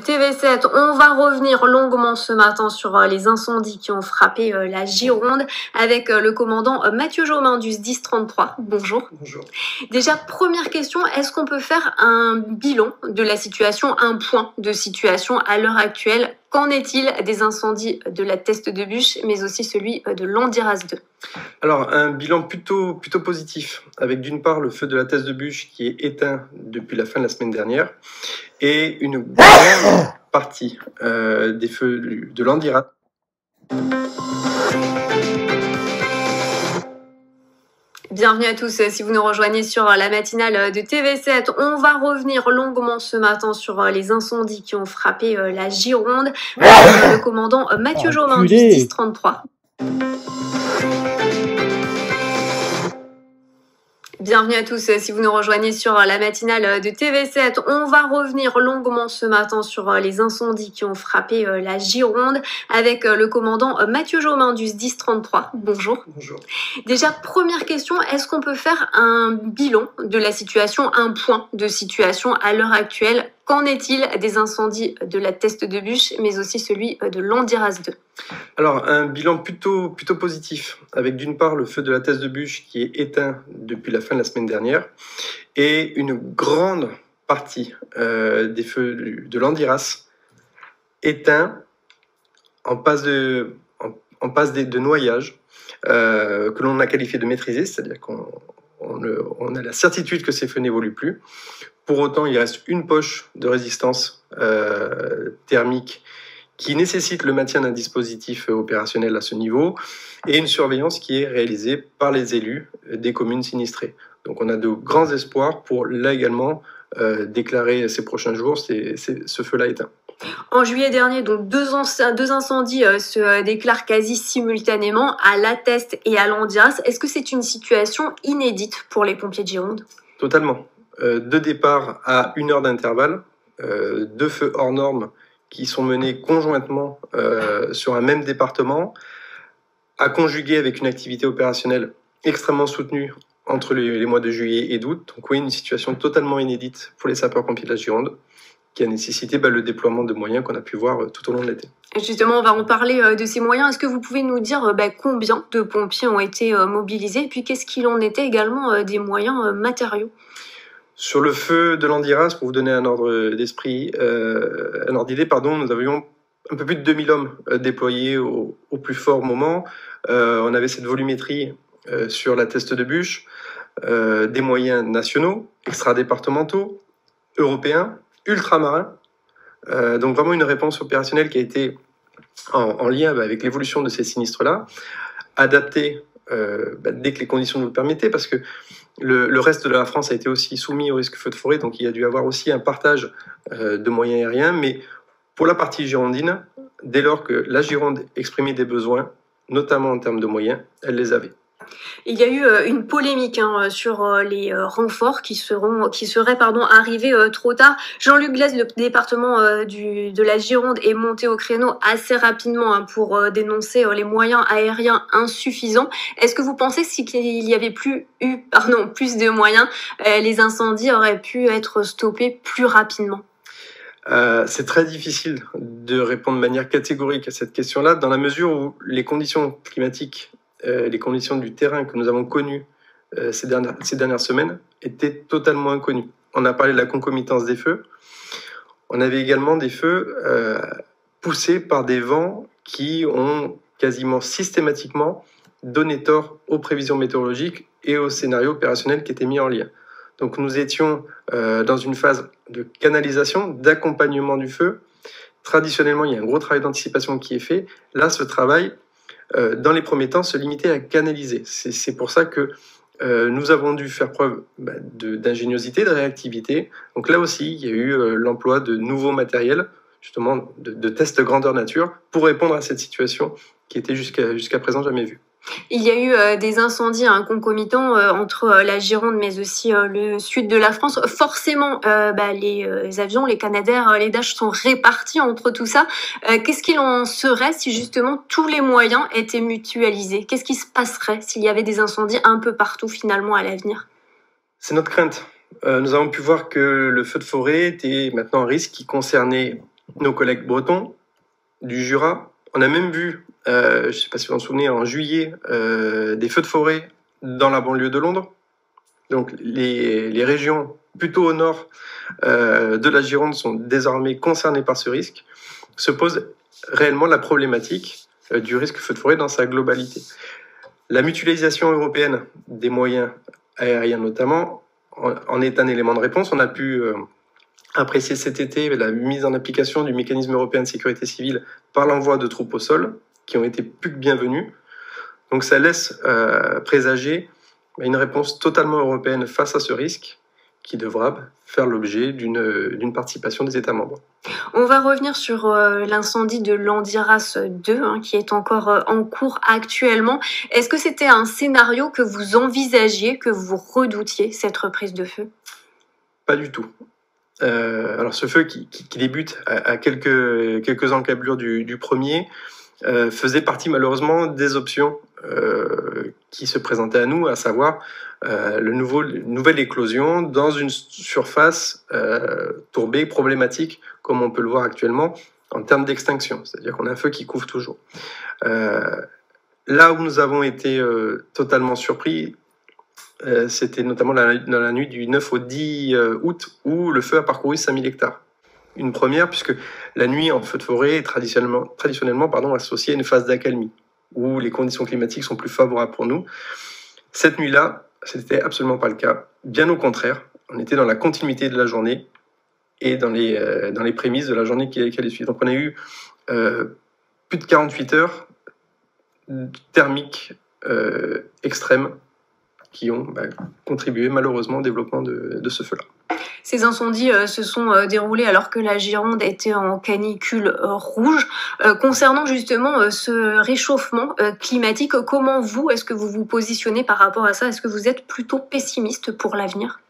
TV7. On va revenir longuement ce matin sur les incendies qui ont frappé la Gironde avec le commandant Mathieu Jaumin du SDIS 33. Bonjour. Bonjour. Déjà, première question, est-ce qu'on peut faire un bilan de la situation, un point de situation à l'heure actuelle? Qu'en est-il des incendies de la Teste de Buch, mais aussi celui de Landiras 2? Alors, un bilan plutôt positif, avec d'une part le feu de la Teste de Buch qui est éteint depuis la fin de la semaine dernière, et une grande partie des feux de Landiras. Bienvenue à tous, si vous nous rejoignez sur la matinale de TV7, on va revenir longuement ce matin sur les incendies qui ont frappé la Gironde avec le commandant Mathieu Jaumin du SDIS 33. Bienvenue à tous, si vous nous rejoignez sur la matinale de TV7, on va revenir longuement ce matin sur les incendies qui ont frappé la Gironde avec le commandant Mathieu Jaumin du SDIS 33. Bonjour. Bonjour. Déjà, première question, est-ce qu'on peut faire un bilan de la situation, un point de situation à l'heure actuelle? Qu'en est-il des incendies de la Teste de Buch, mais aussi celui de Landiras 2? Alors, un bilan plutôt positif, avec d'une part le feu de la Teste de Buch qui est éteint depuis la fin de la semaine dernière, et une grande partie des feux de Landiras éteints en passe de noyage, que l'on a qualifié de maîtrisé, c'est-à-dire qu'on a la certitude que ces feux n'évoluent plus. Pour autant, il reste une poche de résistance thermique qui nécessite le maintien d'un dispositif opérationnel à ce niveau et une surveillance qui est réalisée par les élus des communes sinistrées. Donc on a de grands espoirs pour là également déclarer ces prochains jours ce feu-là éteint. En juillet dernier, donc deux incendies se déclarent quasi simultanément à La Teste et à Landiras. Est-ce que c'est une situation inédite pour les pompiers de Gironde? Totalement. Deux départs à 1 heure d'intervalle, deux feux hors normes qui sont menés conjointement sur un même département, à conjuguer avec une activité opérationnelle extrêmement soutenue entre les mois de juillet et d'août. Donc oui, une situation totalement inédite pour les sapeurs-pompiers de la Gironde, qui a nécessité le déploiement de moyens qu'on a pu voir tout au long de l'été. Justement, on va en parler de ces moyens. Est-ce que vous pouvez nous dire combien de pompiers ont été mobilisés et puis qu'est-ce qu'il en était également des moyens matériaux? Sur le feu de Landiras, pour vous donner un ordre d'idée, nous avions un peu plus de 2000 hommes déployés au plus fort moment. On avait cette volumétrie sur la Teste de Buch, des moyens nationaux, extra-départementaux, européens, ultramarins. Donc vraiment une réponse opérationnelle qui a été en lien avec l'évolution de ces sinistres-là, adaptée dès que les conditions nous le permettaient, parce que le reste de la France a été aussi soumis au risque feu de forêt, donc il y a dû avoir aussi un partage de moyens aériens. Mais pour la partie girondine, dès lors que la Gironde exprimait des besoins, notamment en termes de moyens, elle les avait. Il y a eu une polémique sur les renforts qui seraient arrivés trop tard. Jean-Luc Glaise, le département de la Gironde, est monté au créneau assez rapidement pour dénoncer les moyens aériens insuffisants. Est-ce que vous pensez que s'il y avait plus de moyens, les incendies auraient pu être stoppés plus rapidement? C'est très difficile de répondre de manière catégorique à cette question-là, dans la mesure où les conditions climatiques, les conditions du terrain que nous avons connues ces dernières semaines étaient totalement inconnues. On a parlé de la concomitance des feux. On avait également des feux poussés par des vents qui ont quasiment systématiquement donné tort aux prévisions météorologiques et aux scénarios opérationnels qui étaient mis en lien. Donc nous étions dans une phase de canalisation, d'accompagnement du feu. Traditionnellement, il y a un gros travail d'anticipation qui est fait. Là, ce travail, dans les premiers temps, se limitait à canaliser. C'est pour ça que nous avons dû faire preuve d'ingéniosité, de réactivité. Donc là aussi, il y a eu l'emploi de nouveaux matériels, justement de tests grandeur nature, pour répondre à cette situation qui était jusqu'à présent jamais vue. Il y a eu des incendies concomitants entre la Gironde mais aussi le sud de la France. Forcément, les avions, les Canadair, les Dash sont répartis entre tout ça. Qu'est-ce qu'il en serait si justement tous les moyens étaient mutualisés? Qu'est-ce qui se passerait s'il y avait des incendies un peu partout finalement à l'avenir? C'est notre crainte. Nous avons pu voir que le feu de forêt était maintenant un risque qui concernait nos collègues bretons, du Jura. On a même vu, je ne sais pas si vous vous en souvenez, en juillet, des feux de forêt dans la banlieue de Londres. Donc les régions plutôt au nord de la Gironde sont désormais concernées par ce risque. Se pose réellement la problématique du risque feu de forêt dans sa globalité. La mutualisation européenne des moyens aériens notamment en est un élément de réponse. On a pu apprécier cet été la mise en application du mécanisme européen de sécurité civile par l'envoi de troupes au sol, qui ont été plus que bienvenues. Donc ça laisse présager une réponse totalement européenne face à ce risque, qui devra faire l'objet d'une participation des États membres. On va revenir sur l'incendie de Landiras 2, qui est encore en cours actuellement. Est-ce que c'était un scénario que vous envisagiez, que vous redoutiez, cette reprise de feu? Pas du tout. Alors ce feu qui débute à quelques encablures du premier faisait partie malheureusement des options qui se présentaient à nous, à savoir nouvelle éclosion dans une surface tourbée, problématique, comme on peut le voir actuellement en termes d'extinction. C'est-à-dire qu'on a un feu qui couvre toujours. Là où nous avons été totalement surpris, c'était notamment dans la nuit du 9 au 10 août, où le feu a parcouru 5000 hectares. Une première, puisque la nuit en feu de forêt est traditionnellement associée à une phase d'accalmie, où les conditions climatiques sont plus favorables pour nous. Cette nuit-là, ce n'était absolument pas le cas. Bien au contraire, on était dans la continuité de la journée et dans les prémices de la journée qui allait suivre. Donc on a eu plus de 48 heures thermiques extrêmes qui ont contribué malheureusement au développement de ce feu-là. Ces incendies se sont déroulés alors que la Gironde était en canicule rouge. Concernant justement ce réchauffement climatique, comment est-ce que vous vous positionnez par rapport à ça? Est-ce que vous êtes plutôt pessimiste pour l'avenir?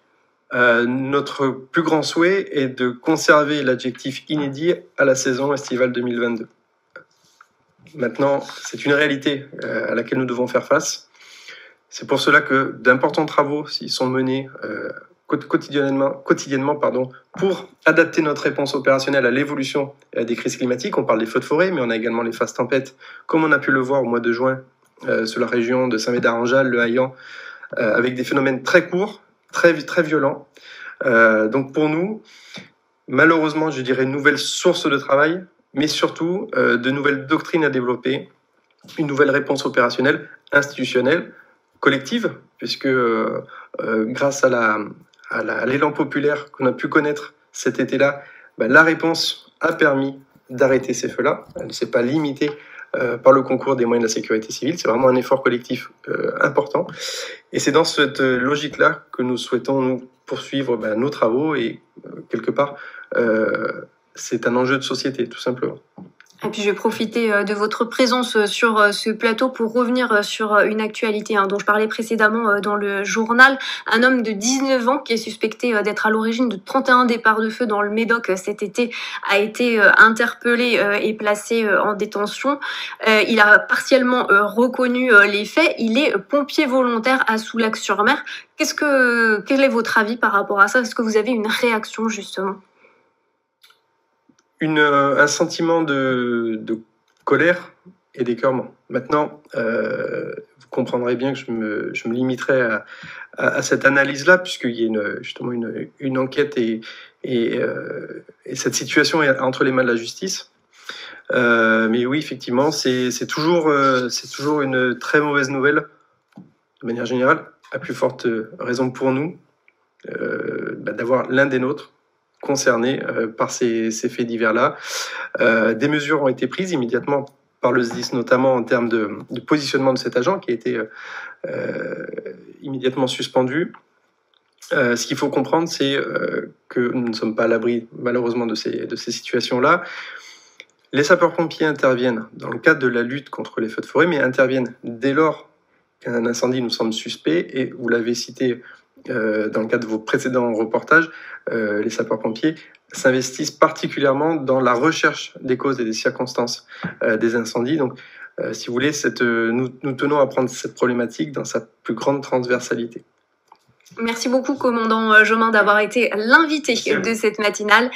Notre plus grand souhait est de conserver l'adjectif inédit à la saison estivale 2022. Maintenant, c'est une réalité à laquelle nous devons faire face. C'est pour cela que d'importants travaux s'y sont menés quotidiennement pour adapter notre réponse opérationnelle à l'évolution et à des crises climatiques. On parle des feux de forêt, mais on a également les phases tempêtes, comme on a pu le voir au mois de juin sur la région de Saint-Médard-en-Jalles, le Haillan, avec des phénomènes très courts, très violents. Donc pour nous, malheureusement, je dirais une nouvelle source de travail, mais surtout de nouvelles doctrines à développer, une nouvelle réponse opérationnelle, institutionnelle, collective, puisque grâce à l'élan populaire qu'on a pu connaître cet été-là, la réponse a permis d'arrêter ces feux-là. Elle ne s'est pas limitée par le concours des moyens de la sécurité civile. C'est vraiment un effort collectif important. Et c'est dans cette logique-là que nous souhaitons nous poursuivre nos travaux et quelque part, c'est un enjeu de société, tout simplement. Et puis je vais profiter de votre présence sur ce plateau pour revenir sur une actualité dont je parlais précédemment dans le journal. Un homme de 19 ans qui est suspecté d'être à l'origine de 31 départs de feu dans le Médoc cet été a été interpellé et placé en détention. Il a partiellement reconnu les faits. Il est pompier volontaire à Soulac-sur-Mer. Quel est votre avis par rapport à ça? Est-ce que vous avez une réaction justement? Un sentiment de colère et d'écœurement. Maintenant, vous comprendrez bien que je me limiterai à cette analyse-là, puisqu'il y a justement une enquête et cette situation est entre les mains de la justice. Mais oui, effectivement, c'est toujours une très mauvaise nouvelle, de manière générale, à plus forte raison pour nous, d'avoir l'un des nôtres concernés par ces faits divers-là. Des mesures ont été prises immédiatement par le SDIS, notamment en termes de positionnement de cet agent qui a été immédiatement suspendu. Ce qu'il faut comprendre, c'est que nous ne sommes pas à l'abri, malheureusement, de ces situations-là. Les sapeurs-pompiers interviennent dans le cadre de la lutte contre les feux de forêt, mais interviennent dès lors qu'un incendie nous semble suspect, et vous l'avez cité dans le cadre de vos précédents reportages, les sapeurs-pompiers s'investissent particulièrement dans la recherche des causes et des circonstances des incendies. Donc, si vous voulez, nous tenons à prendre cette problématique dans sa plus grande transversalité. Merci beaucoup, commandant Jomain, d'avoir été l'invité de cette matinale.